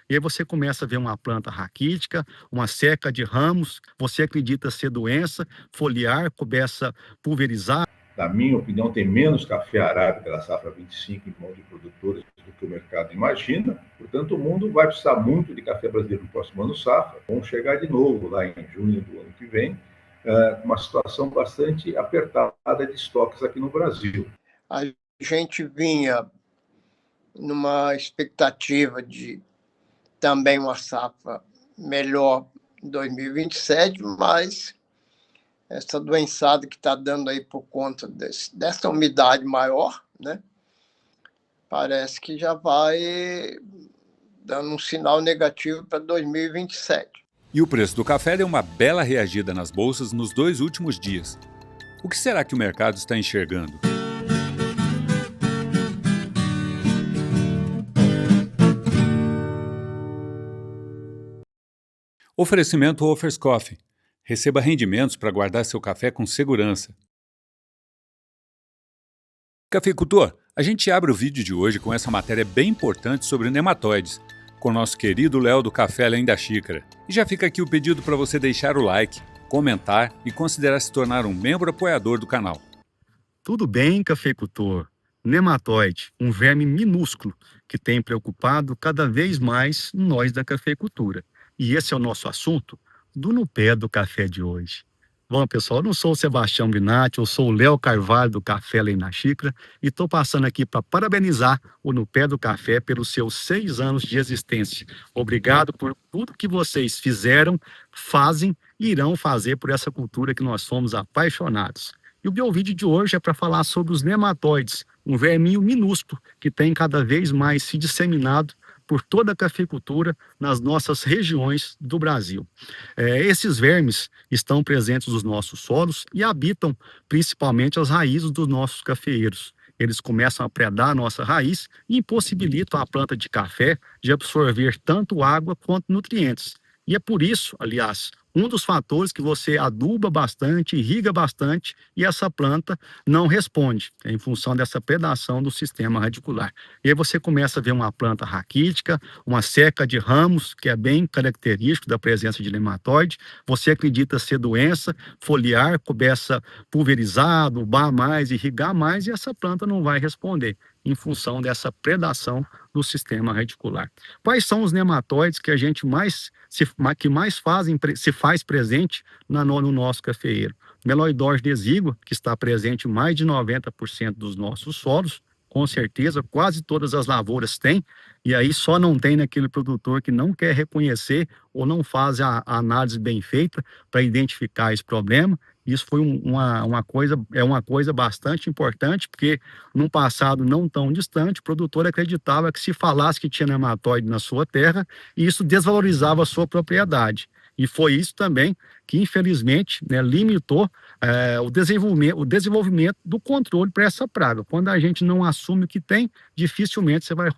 E aí você começa a ver uma planta raquítica, uma seca de ramos, você acredita ser doença, foliar, começa a pulverizar. Na minha opinião, tem menos café arábica da safra 25 em mão de produtores do que o mercado imagina. Portanto, o mundo vai precisar muito de café brasileiro no próximo ano safra. Vamos chegar de novo lá em junho do ano que vem, uma situação bastante apertada de estoques aqui no Brasil. A gente vinha numa expectativa de também uma safra melhor em 2027, mas essa doençada que está dando aí por conta dessa umidade maior, né? Parece que já vai dando um sinal negativo para 2027. E o preço do café deu uma bela reagida nas bolsas nos 2 últimos dias. O que será que o mercado está enxergando? Oferecimento Offers Coffee. Receba rendimentos para guardar seu café com segurança. Cafeicultor, a gente abre o vídeo de hoje com essa matéria bem importante sobre nematóides, com o nosso querido Léo do Café Além da Xícara. E já fica aqui o pedido para você deixar o like, comentar e considerar se tornar um membro apoiador do canal. Tudo bem, cafeicultor? Nematóide, um verme minúsculo que tem preocupado cada vez mais nós da cafeicultura. E esse é o nosso assunto do No Pé do Café de hoje. Bom, pessoal, eu não sou o Sebastião Binatti, eu sou o Léo Carvalho do Café Além da Xícara e estou passando aqui para parabenizar o No Pé do Café pelos seus 6 anos de existência. Obrigado por tudo que vocês fizeram, fazem e irão fazer por essa cultura que nós somos apaixonados. E o meu vídeo de hoje é para falar sobre os nematóides, um verminho minúsculo que tem cada vez mais se disseminado por toda a cafeicultura nas nossas regiões do Brasil. Esses vermes estão presentes nos nossos solos e habitam principalmente as raízes dos nossos cafeeiros. Eles começam a predar a nossa raiz e impossibilitam a planta de café de absorver tanto água quanto nutrientes. E é por isso, aliás, um dos fatores que você aduba bastante, irriga bastante e essa planta não responde, em função dessa predação do sistema radicular. E aí você começa a ver uma planta raquítica, uma seca de ramos, que é bem característico da presença de nematóide. Você acredita ser doença, foliar, começa a pulverizar, adubar mais, irrigar mais e essa planta não vai responder em função dessa predação do sistema radicular. Quais são os nematóides que a gente se faz presente no nosso cafeeiro? Meloidose exígua, que está presente em mais de 90% dos nossos solos, com certeza, quase todas as lavouras têm, e aí só não tem naquele produtor que não quer reconhecer ou não faz a análise bem feita para identificar esse problema. Isso foi uma coisa bastante importante, porque num passado não tão distante, o produtor acreditava que se falasse que tinha nematóide na sua terra, isso desvalorizava a sua propriedade. E foi isso também que, infelizmente, limitou o desenvolvimento do controle para essa praga. Quando a gente não assume o que tem, dificilmente você vai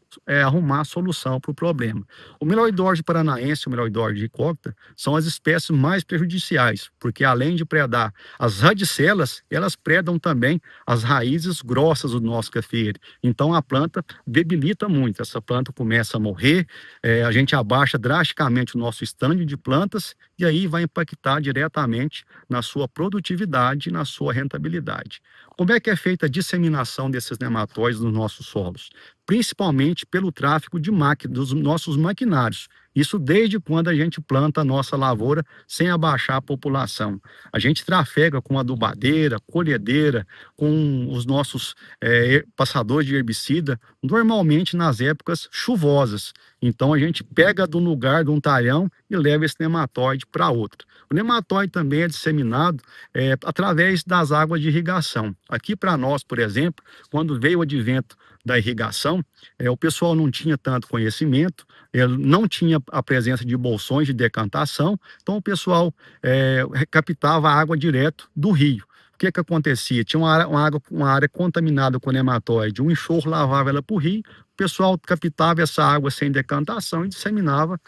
arrumar a solução para o problema. O Meloidose paranaense e o Meloidose hipócrita são as espécies mais prejudiciais, porque além de predar as radicelas, elas predam também as raízes grossas do nosso cafeeiro. Então a planta debilita muito, essa planta começa a morrer, a gente abaixa drasticamente o nosso estande de plantas e aí vai impactar diretamente na sua produtividade e na sua rentabilidade. Como é que é feita a disseminação desses nematóides nos nossos solos? Principalmente pelo tráfego de dos nossos maquinários. Isso desde quando a gente planta a nossa lavoura sem abaixar a população. A gente trafega com adubadeira, colhedeira, com os nossos passadores de herbicida, normalmente nas épocas chuvosas. Então a gente pega de um lugar, de um talhão, e leva esse nematóide para outro. O nematóide também é disseminado através das águas de irrigação. Aqui para nós, por exemplo, quando veio o advento da irrigação, o pessoal não tinha tanto conhecimento, não tinha a presença de bolsões de decantação, então o pessoal captava a água direto do rio. O que acontecia? Tinha uma área contaminada com nematóide, um enxurro lavava ela para o rio, o pessoal captava essa água sem decantação e disseminava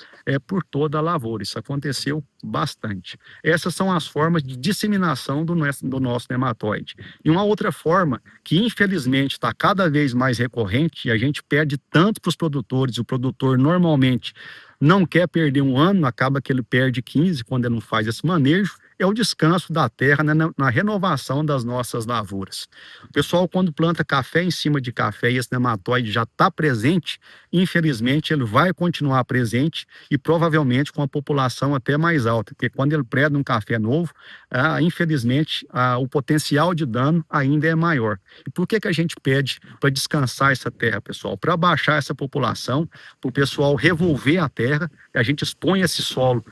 por toda a lavoura. Isso aconteceu bastante. Essas são as formas de disseminação do nosso nematóide. E uma outra forma, que infelizmente está cada vez mais recorrente, e a gente pede tanto para os produtores, o produtor normalmente não quer perder um ano, acaba que ele perde 15 quando ele não faz esse manejo, é o descanso da terra, né, na renovação das nossas lavouras. O pessoal, quando planta café em cima de café e esse nematóide já está presente, infelizmente ele vai continuar presente e provavelmente com a população até mais alta, porque quando ele preda um café novo, infelizmente o potencial de dano ainda é maior. E por que a gente pede para descansar essa terra, pessoal? Para baixar essa população, para o pessoal revolver a terra, a gente expõe esse solo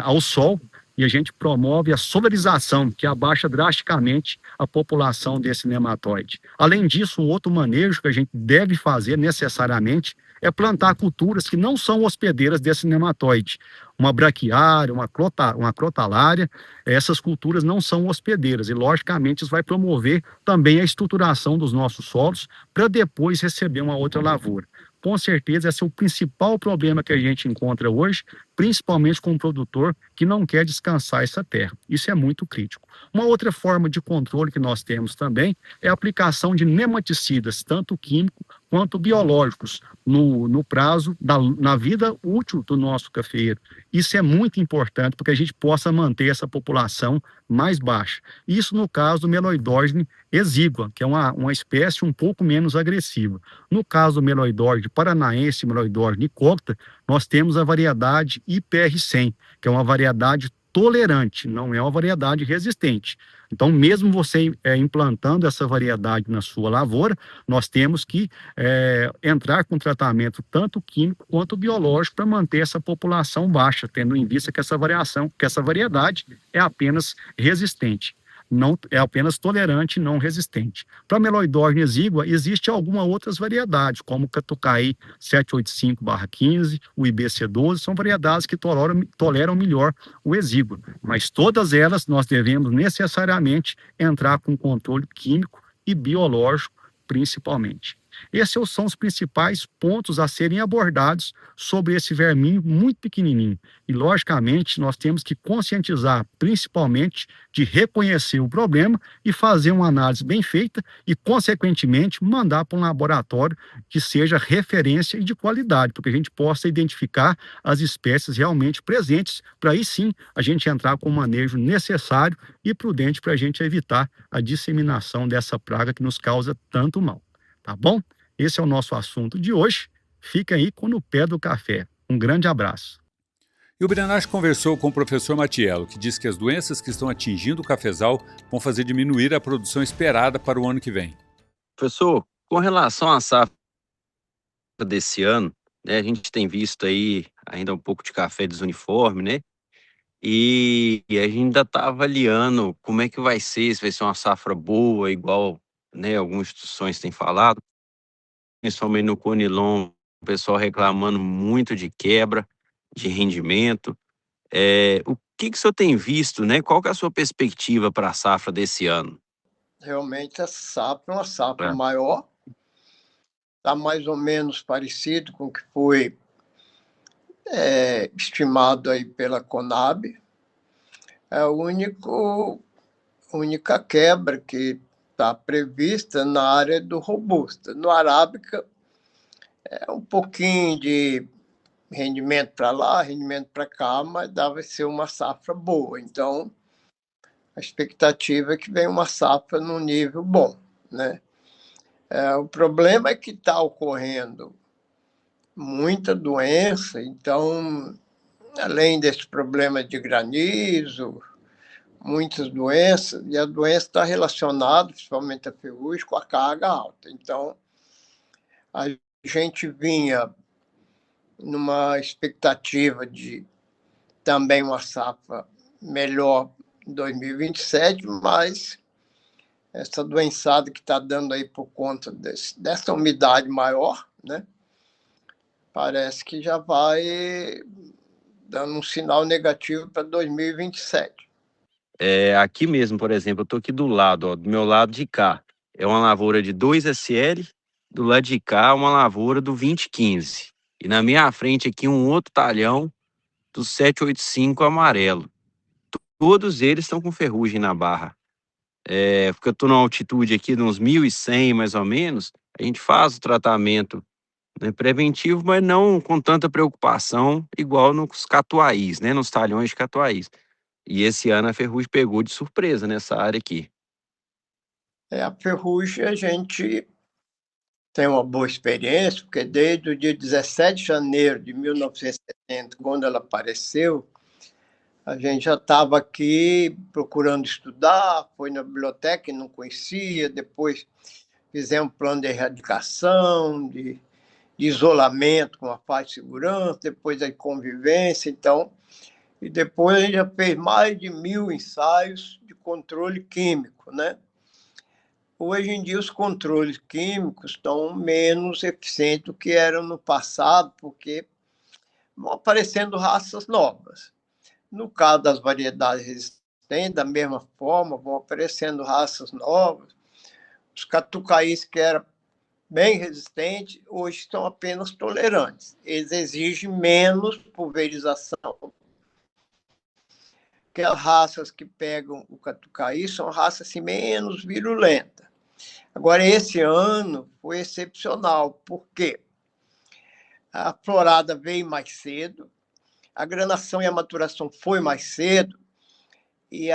ao sol, e a gente promove a solarização, que abaixa drasticamente a população desse nematóide. Além disso, um outro manejo que a gente deve fazer necessariamente é plantar culturas que não são hospedeiras desse nematóide. Uma braquiária, uma crotalária, essas culturas não são hospedeiras e, logicamente, isso vai promover também a estruturação dos nossos solos para depois receber uma outra lavoura. Com certeza, esse é o principal problema que a gente encontra hoje, principalmente com o produtor que não quer descansar essa terra. Isso é muito crítico. Uma outra forma de controle que nós temos também é a aplicação de nematicidas, tanto químicos quanto biológicos, no prazo, na vida útil do nosso cafeeiro. Isso é muito importante para que a gente possa manter essa população mais baixa. Isso no caso do Meloidógene exígua, que é uma espécie um pouco menos agressiva. No caso do Meloidógene paranaense, Meloidógene nicota, nós temos a variedade IPR100, que é uma variedade tolerante, não é uma variedade resistente. Então, mesmo você implantando essa variedade na sua lavoura, nós temos que entrar com tratamento tanto químico quanto biológico para manter essa população baixa, tendo em vista que essa variedade é apenas resistente. Não é apenas tolerante, não resistente. Para a Meloidógene exígua, existe algumas outras variedades, como o Catucaí 785/15, o IBC12, são variedades que toleram melhor o exíguo, mas todas elas nós devemos necessariamente entrar com controle químico e biológico, principalmente. Esses são os principais pontos a serem abordados sobre esse verminho muito pequenininho. E, logicamente, nós temos que conscientizar, principalmente, de reconhecer o problema e fazer uma análise bem feita e, consequentemente, mandar para um laboratório que seja referência e de qualidade, para que a gente possa identificar as espécies realmente presentes, para aí sim a gente entrar com o manejo necessário e prudente para a gente evitar a disseminação dessa praga que nos causa tanto mal. Tá bom? Esse é o nosso assunto de hoje. Fica aí com No Pé do Café. Um grande abraço. E o Brenache conversou com o professor Matiello, que diz que as doenças que estão atingindo o cafezal vão fazer diminuir a produção esperada para o ano que vem. Professor, com relação à safra desse ano, né, a gente tem visto aí ainda um pouco de café desuniforme, né? E a gente ainda está avaliando como é que vai ser, se vai ser uma safra boa, igual, né, algumas instituições têm falado, principalmente no Conilon, o pessoal reclamando muito de quebra de rendimento. O que o senhor tem visto, né? Qual que é a sua perspectiva para a safra desse ano? Realmente a safra é uma safra maior, está mais ou menos parecido com o que foi estimado aí pela Conab. É a única quebra que está prevista na área do robusta. No arábica, é um pouquinho de rendimento para lá, rendimento para cá, mas deve ser uma safra boa. Então, a expectativa é que venha uma safra num nível bom, né? O problema é que está ocorrendo muita doença, então, além desse problema de granizo, muitas doenças, e a doença está relacionada, principalmente a ferrugem, com a carga alta. Então, a gente vinha numa expectativa de também uma safra melhor em 2027, mas essa doençada que está dando aí por conta dessa umidade maior, né, parece que já vai dando um sinal negativo para 2027. Aqui mesmo, por exemplo, eu estou aqui do lado, ó, do meu lado de cá, é uma lavoura de 2SL, do lado de cá uma lavoura do 2015. E na minha frente aqui um outro talhão do 785 amarelo. Todos eles estão com ferrugem na barra. Porque eu estou numa altitude aqui de uns 1.100 mais ou menos, a gente faz o tratamento né? Preventivo, mas não com tanta preocupação, igual nos catuaís, né? Nos talhões de catuaís. E esse ano a ferrugem pegou de surpresa nessa área aqui. A ferrugem a gente tem uma boa experiência, porque desde o dia 17 de janeiro de 1970, quando ela apareceu, a gente já estava aqui procurando estudar, foi na biblioteca e não conhecia, depois fizemos um plano de erradicação, de isolamento com a faixa de segurança, depois a convivência, então, e depois a gente já fez mais de 1.000 ensaios de controle químico, né? Hoje em dia, os controles químicos estão menos eficientes do que eram no passado, porque vão aparecendo raças novas. No caso das variedades resistentes, da mesma forma, vão aparecendo raças novas. Os catucaís, que eram bem resistentes, hoje estão apenas tolerantes. Eles exigem menos pulverização. Porque as raças que pegam o catucaí são raças assim, menos virulentas. Agora, esse ano foi excepcional, porque a florada veio mais cedo, a granação e a maturação foi mais cedo, e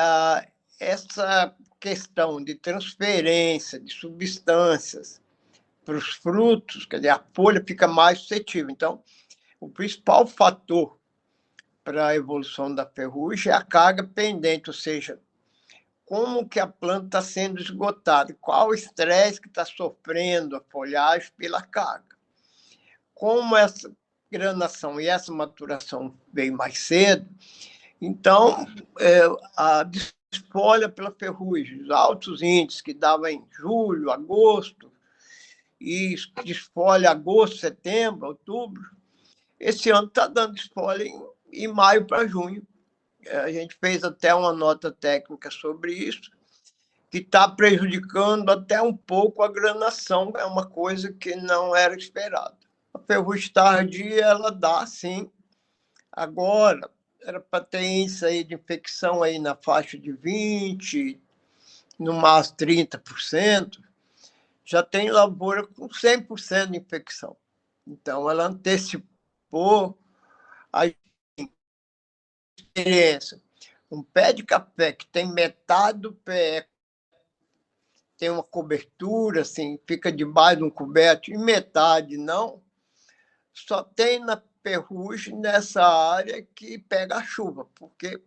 essa questão de transferência de substâncias para os frutos, quer dizer, a folha fica mais suscetível. Então, o principal fator para a evolução da ferrugem é a carga pendente, ou seja, como que a planta está sendo esgotada, qual o estresse que está sofrendo a folhagem pela carga. Como essa granação e essa maturação veio mais cedo, então a desfolha pela ferrugem, os altos índices que dava em julho, agosto, e desfolha agosto, setembro, outubro, esse ano está dando desfolha em maio para junho. A gente fez até uma nota técnica sobre isso, que está prejudicando até um pouco a granação, é uma coisa que não era esperada. A ferrugem tardia, ela dá, sim. Agora, era para ter índice aí de infecção aí na faixa de 20%, no máximo 30%, já tem lavoura com 100% de infecção. Então, ela antecipou a experiência. Um pé de café que tem metade do pé, tem uma cobertura, assim, fica debaixo de um coberto, e metade não, só tem na ferrugem nessa área que pega a chuva, porque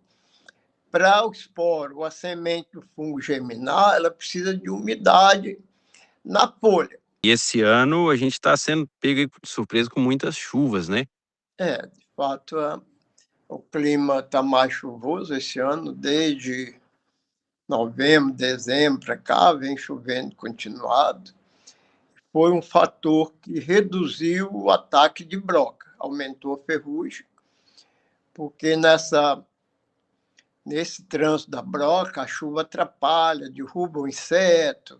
para o esporo ou a semente do fungo germinar, ela precisa de umidade na folha. E esse ano a gente está sendo pego de surpresa com muitas chuvas, né? De fato, o clima está mais chuvoso esse ano, desde novembro, dezembro para cá, vem chovendo continuado. Foi um fator que reduziu o ataque de broca, aumentou a ferrugem, porque nesse trânsito da broca, a chuva atrapalha, derruba o inseto,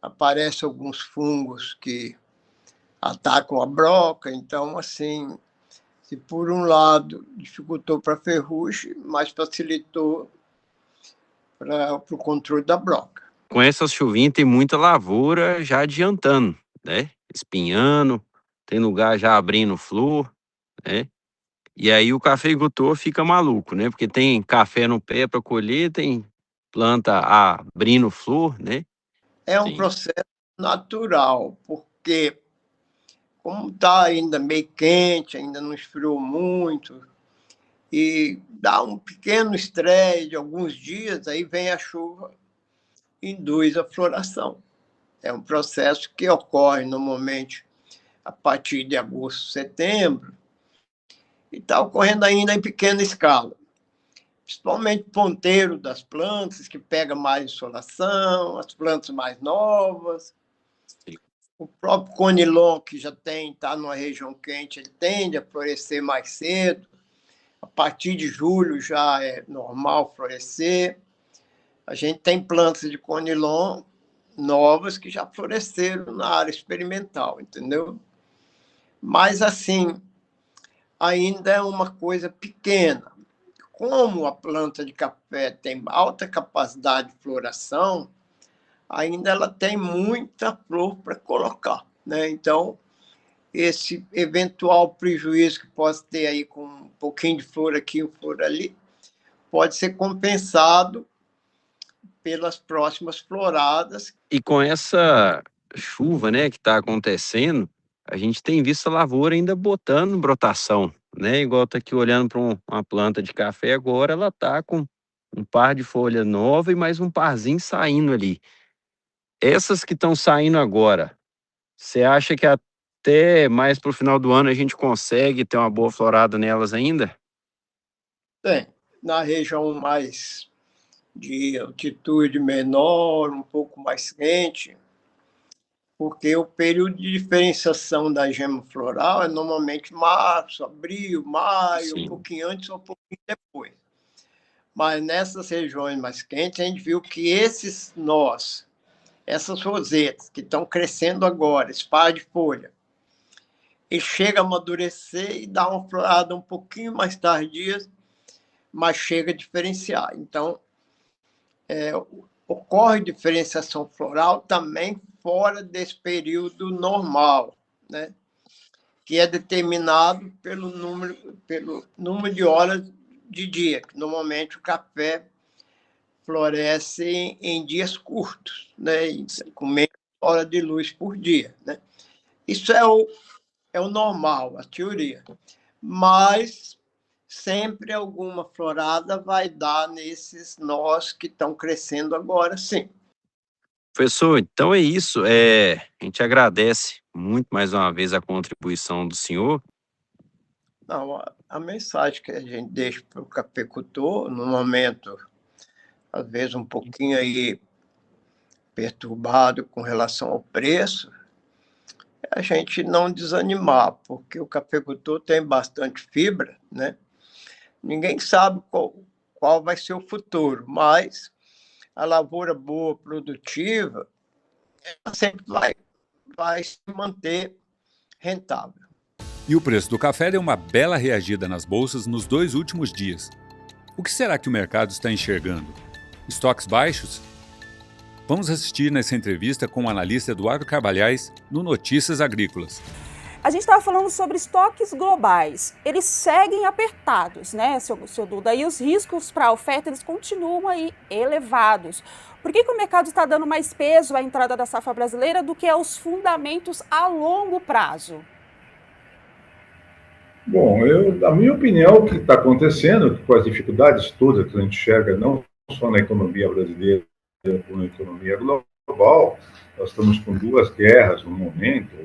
aparecem alguns fungos que atacam a broca. Então, assim, se por um lado dificultou para a ferrugem, mas facilitou para o controle da broca. Com essas chuvinhas tem muita lavoura já adiantando, né? Espinhando, tem lugar já abrindo flor, né? E aí o cafeicultor fica maluco, né? Porque tem café no pé para colher, tem planta abrindo flor, né? É um processo natural, porque como está ainda meio quente, ainda não esfriou muito, e dá um pequeno estresse de alguns dias, aí vem a chuva, induz a floração. É um processo que ocorre normalmente a partir de agosto, setembro, e está ocorrendo ainda em pequena escala. Principalmente ponteiro das plantas, que pega mais insolação, as plantas mais novas. Sim. O próprio conilon, que já está numa região quente, ele tende a florescer mais cedo. A partir de julho já é normal florescer. A gente tem plantas de conilon novas que já floresceram na área experimental, entendeu? Mas, assim, ainda é uma coisa pequena. Como a planta de café tem alta capacidade de floração, ainda ela tem muita flor para colocar, né? Então, esse eventual prejuízo que possa ter aí com um pouquinho de flor aqui, um flor ali, pode ser compensado pelas próximas floradas. E com essa chuva, né, que está acontecendo, a gente tem visto a lavoura ainda botando brotação, né? Igual tá aqui olhando para uma planta de café agora, ela tá com um par de folha nova e mais um parzinho saindo ali. Essas que estão saindo agora, você acha que até mais para o final do ano a gente consegue ter uma boa florada nelas ainda? Tem, na região mais de altitude menor, um pouco mais quente, porque o período de diferenciação da gema floral é normalmente março, abril, maio, um Sim. pouquinho antes ou um pouquinho depois. Mas nessas regiões mais quentes, a gente viu que esses nós, essas rosetas que estão crescendo agora, esse par de folha, e chega a amadurecer e dá uma florada um pouquinho mais tardia, mas chega a diferenciar. Então, ocorre diferenciação floral também fora desse período normal, né? Que é determinado pelo número de horas de dia, que normalmente o café floresce em dias curtos, né? Com menos hora de luz por dia, né? Isso é o normal, a teoria. Mas sempre alguma florada vai dar nesses nós que estão crescendo agora, sim. Professor, então é isso. A gente agradece muito mais uma vez a contribuição do senhor. Não, a mensagem que a gente deixa para o cafeicultor, no momento, às vezes, um pouquinho aí perturbado com relação ao preço, é a gente não desanimar, porque o cafeicultor tem bastante fibra, né? Ninguém sabe qual vai ser o futuro, mas a lavoura boa, produtiva, ela sempre vai se manter rentável. E o preço do café deu uma bela reagida nas bolsas nos 2 últimos dias. O que será que o mercado está enxergando? Estoques baixos? Vamos assistir nessa entrevista com o analista Eduardo Carvalhais no Notícias Agrícolas. A gente estava falando sobre estoques globais. Eles seguem apertados, né, seu Duda? E os riscos para a oferta, eles continuam aí elevados. Por que o mercado está dando mais peso à entrada da safra brasileira do que aos fundamentos a longo prazo? Bom, na minha opinião, o que está acontecendo, com as dificuldades todas que a gente enxerga, não só na economia brasileira, como na economia global, nós estamos com 2 guerras no momento,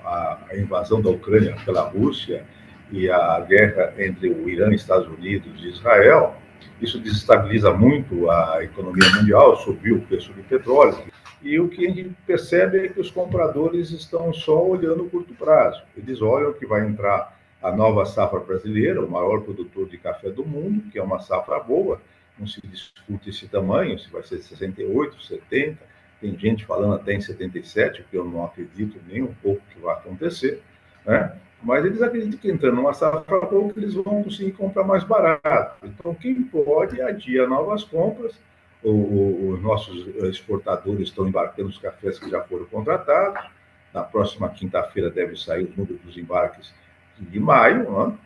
a invasão da Ucrânia pela Rússia e a guerra entre o Irã, Estados Unidos e Israel. Isso desestabiliza muito a economia mundial, subiu o preço do petróleo. E o que a gente percebe é que os compradores estão só olhando o curto prazo. Eles olham que vai entrar a nova safra brasileira, o maior produtor de café do mundo, que é uma safra boa, não se discute esse tamanho, se vai ser 68, 70, tem gente falando até em 77, o que eu não acredito nem um pouco que vai acontecer, né? Mas eles acreditam que entrando numa safra boa, que eles vão conseguir comprar mais barato. Então, quem pode adia novas compras, os nossos exportadores estão embarcando os cafés que já foram contratados, na próxima quinta-feira deve sair os números dos embarques de maio, né?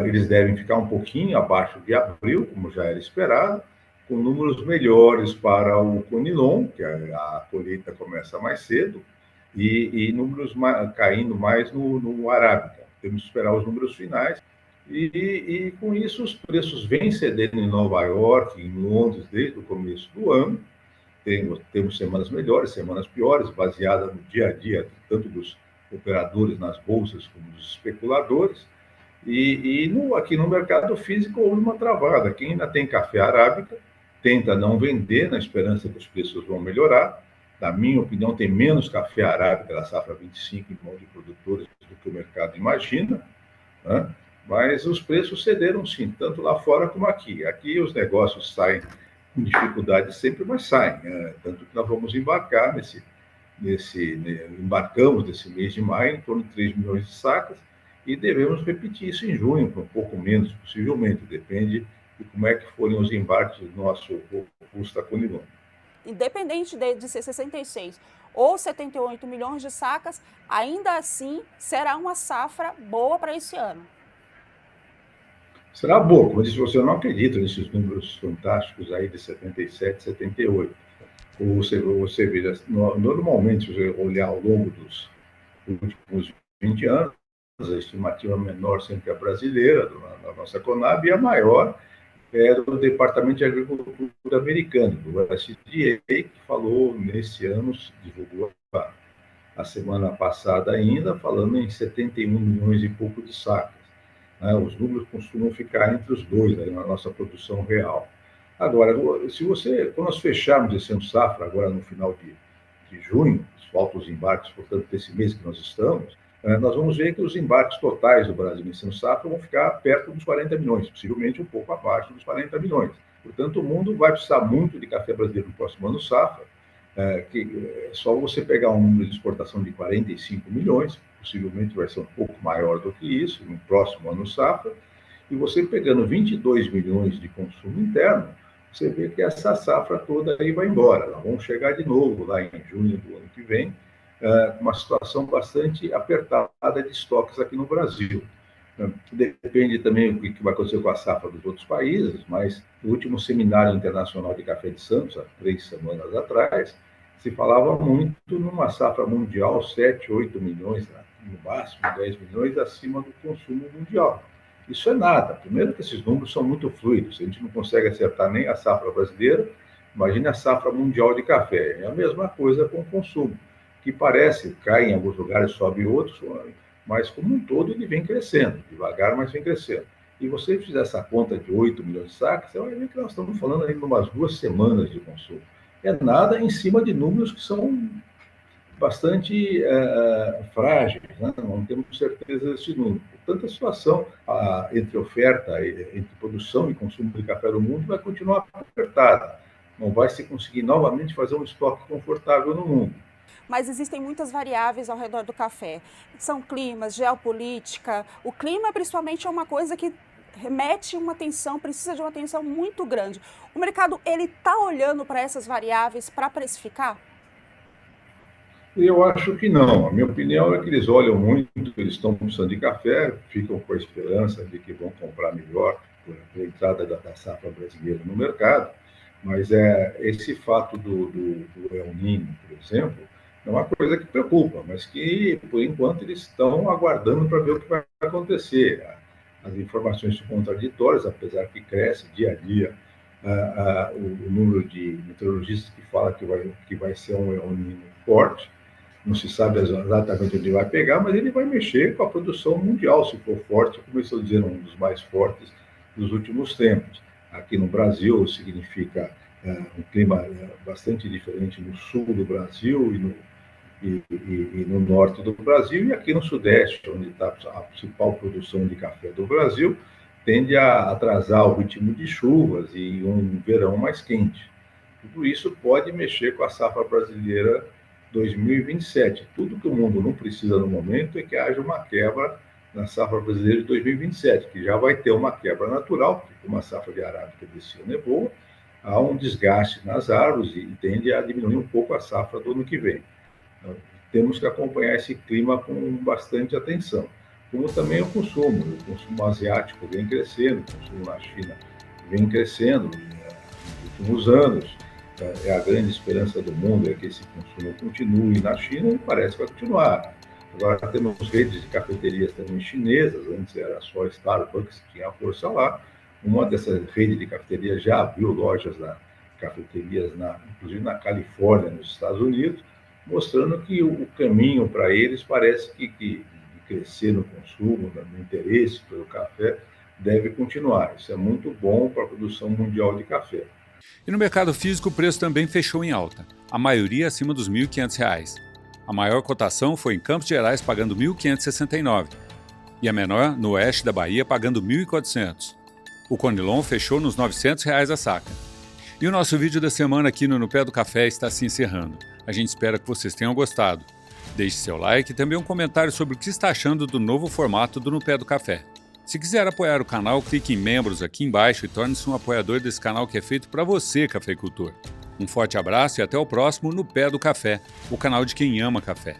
Eles devem ficar um pouquinho abaixo de abril, como já era esperado, com números melhores para o Conilon, que a colheita começa mais cedo, e números caindo mais no Arábica. Temos que esperar os números finais. E com isso, os preços vêm cedendo em Nova York, em Londres, desde o começo do ano. Temos semanas melhores, semanas piores, baseadas no dia a dia, tanto dos operadores nas bolsas como dos especuladores. Aqui no mercado físico houve uma travada. Quem ainda tem café arábica tenta não vender na esperança que os preços vão melhorar. Na minha opinião, tem menos café arábica da safra 25 em mão de produtores do que o mercado imagina, né? Mas os preços cederam sim, tanto lá fora como aqui. Aqui os negócios saem com dificuldade sempre, mas saem, né? Tanto que nós vamos embarcar embarcamos nesse mês de maio em torno de 3 milhões de sacas e devemos repetir isso em junho, um pouco menos, possivelmente, depende de como é que forem os embarques do nosso Robusta Conilon. Independente de ser 66 ou 78 milhões de sacas, ainda assim será uma safra boa para esse ano. Será boa, como eu disse, você não acredita nesses números fantásticos aí de 77, 78. Você veja, normalmente, se você olhar ao longo dos últimos 20 anos, a estimativa menor sempre é a brasileira, da nossa Conab, e a maior é do Departamento de Agricultura americano, do USDA, que falou nesse ano, divulgou a semana passada ainda, falando em 71 milhões e pouco de sacas. Né? Os números costumam ficar entre os dois aí na nossa produção real. Agora, quando nós fecharmos esse ano safra, agora no final de junho, faltam os embarques, portanto, desse mês que nós estamos, nós vamos ver que os embarques totais do Brasil nesse ano safra vão ficar perto dos 40 milhões, possivelmente um pouco abaixo dos 40 milhões. Portanto, o mundo vai precisar muito de café brasileiro no próximo ano safra, que é só você pegar um número de exportação de 45 milhões, possivelmente vai ser um pouco maior do que isso no próximo ano safra, e você pegando 22 milhões de consumo interno, você vê que essa safra toda aí vai embora. Nós vamos chegar de novo lá em junho do ano que vem, com uma situação bastante apertada de estoques aqui no Brasil. Depende também do que vai acontecer com a safra dos outros países, mas no último seminário internacional de café de Santos, há 3 semanas atrás, se falava muito numa safra mundial, 7, 8 milhões, no máximo 10 milhões, acima do consumo mundial. Isso é nada. Primeiro que esses números são muito fluidos. A gente não consegue acertar nem a safra brasileira, imagine a safra mundial de café. É a mesma coisa com o consumo, que parece, cai em alguns lugares, sobe em outros, mas como um todo ele vem crescendo, devagar, mas vem crescendo. E você fizer essa conta de 8 milhões de sacas, você vai ver que nós estamos falando aí de umas 2 semanas de consumo. É nada em cima de números que são bastante frágeis, né? Não temos certeza desse número. Portanto, a situação entre oferta, entre produção e consumo de café no mundo vai continuar apertada. Não vai se conseguir novamente fazer um estoque confortável no mundo. Mas existem muitas variáveis ao redor do café. São climas, geopolítica. O clima, principalmente, é uma coisa que remete uma atenção, precisa de uma atenção muito grande. O mercado, ele está olhando para essas variáveis para precificar? Eu acho que não. A minha opinião é que eles olham muito, eles estão precisando de café, ficam com a esperança de que vão comprar melhor pela entrada da safra brasileira no mercado, mas esse fato do El Niño, por exemplo, é uma coisa que preocupa, mas que, por enquanto, eles estão aguardando para ver o que vai acontecer. As informações são contraditórias, apesar que cresce dia a dia o número de meteorologistas que fala que vai ser um El Niño forte. Não se sabe exatamente onde vai pegar, mas ele vai mexer com a produção mundial, se for forte, como eu estou dizendo, um dos mais fortes dos últimos tempos. Aqui no Brasil significa um clima bastante diferente no sul do Brasil e no norte do Brasil, e aqui no Sudeste, onde está a principal produção de café do Brasil, tende a atrasar o ritmo de chuvas e um verão mais quente. Tudo isso pode mexer com a safra brasileira 2027. Tudo que o mundo não precisa no momento é que haja uma quebra na safra brasileira de 2027, que já vai ter uma quebra natural, porque como a safra de arábica desse ano é boa, há um desgaste nas árvores e tende a diminuir um pouco a safra do ano que vem. Então, temos que acompanhar esse clima com bastante atenção. Como também o consumo asiático vem crescendo, o consumo na China vem crescendo nos últimos anos. A grande esperança do mundo é que esse consumo continue na China e parece que vai continuar. Agora temos redes de cafeterias também chinesas, antes era só Starbucks que tinha força lá. Uma dessas redes de cafeterias já abriu lojas cafeterias, inclusive na Califórnia, nos Estados Unidos, mostrando que o caminho para eles parece que de crescer no consumo, no interesse pelo café, deve continuar. Isso é muito bom para a produção mundial de café. E no mercado físico o preço também fechou em alta, a maioria acima dos R$ 1.500. A maior cotação foi em Campos Gerais, pagando R$ 1.569, e a menor no oeste da Bahia, pagando R$ 1.400. O Conilon fechou nos R$ 900 a saca. E o nosso vídeo da semana aqui no Pé do Café está se encerrando. A gente espera que vocês tenham gostado. Deixe seu like e também um comentário sobre o que está achando do novo formato do No Pé do Café. Se quiser apoiar o canal, clique em membros aqui embaixo e torne-se um apoiador desse canal que é feito para você, cafeicultor. Um forte abraço e até o próximo No Pé do Café, o canal de quem ama café.